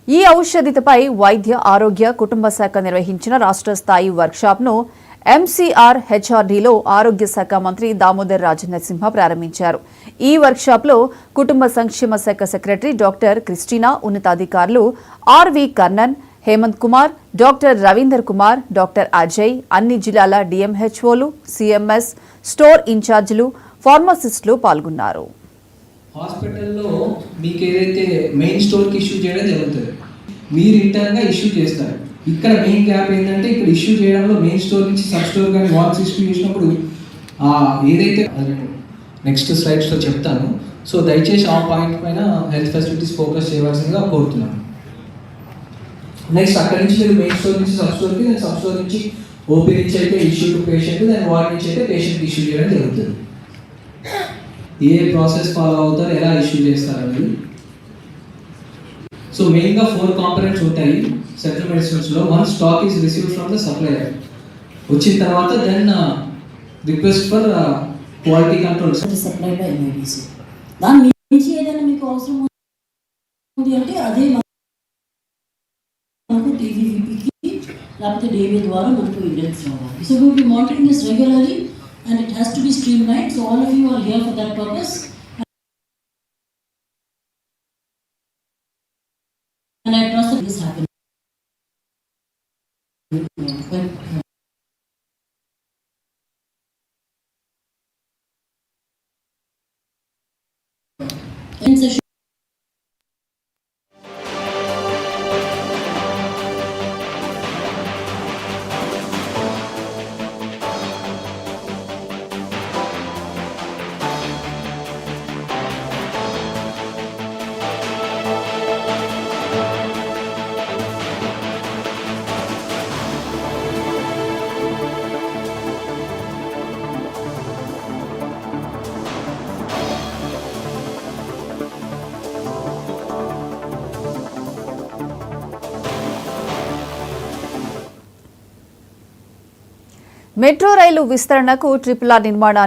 ఈ ఔషధితపై వైద్య ఆరోగ్య కుటుంబ శాఖ నిర్వహించిన రాష్ట్ర స్థాయి వర్క్షాప్ను ఎంసీఆర్ హెచ్ఆర్డీలో ఆరోగ్య శాఖ మంత్రి దామోదర్ రాజనరసింహ ప్రారంభించారు. ఈ వర్క్షాప్లో కుటుంబ సంక్షేమ శాఖ సెక్రటరీ డాక్టర్ క్రిస్టినా, ఉన్నతాధికారులు RV Karnan, Hemant Kumar, doctor Ravinder Kumar, doctor Ajay, అన్ని జిల్లాల డిఎంహెచ్ఓలు, సిఎంఎస్, స్టోర్ ఇన్ఛార్జీలు, ఫార్మసిస్టులు పాల్గొన్నారు. హాస్పిటల్లో మీకు ఏదైతే మెయిన్ స్టోర్కి ఇష్యూ చేయడం జరుగుతుంది, మీరు ఇంటర్న్గా ఇష్యూ చేస్తారు. ఇక్కడ మెయిన్ గ్యాప్ ఏంటంటే ఇక్కడ ఇష్యూ చేయడంలో మెయిన్ స్టోర్ నుంచి సబ్ స్టోర్ కానీ వాల్స్ ఇష్యూ చేసినప్పుడు ఏదైతే నెక్స్ట్ స్లైడ్స్లో చెప్తాను. సో దయచేసి ఆ పాయింట్ పైన హెల్త్ ఫెసిలిటీస్ ఫోకస్ చేయవలసిందిగా కోరుతున్నాను. నెక్స్ట్ అక్కడి నుంచి మీరు మెయిన్ స్టోర్ నుంచి సబ్ స్టోర్కి, నేను సబ్ స్టోర్ నుంచి ఓపీ నుంచి అయితే ఇష్యూ టు పేషెంట్, దాని వార్డ్ నుంచి అయితే పేషెంట్కి ఇష్యూ చేయడం జరుగుతుంది. ఏ ప్రాసెస్ ఫాలో అవుతారు, ఎలా ఇష్యూ చేస్తారు అనేది. సో మెయిన్గా 4 కాంపోనెంట్స్ ఉంటాయి సెంట్రల్ మెడిసిన్స్లో. One, stock is received from the supplier. వచ్చిన తర్వాత then request for quality control supply by MIDC. దాని నుంచి ఏదైనా మీకు అవసరం ఉంది అంటే అదే మనకు టీవీపీకి లేకపోతే డేవీ ద్వారా మనకు ఇండెక్స్ రావాలి. So will be monitoring this regularly and it has to be streamlined. So all of you are here for that purpose. And I trust that this happens. In session. Metro rail విస్తరణకు RRR నిర్మాణాన్ని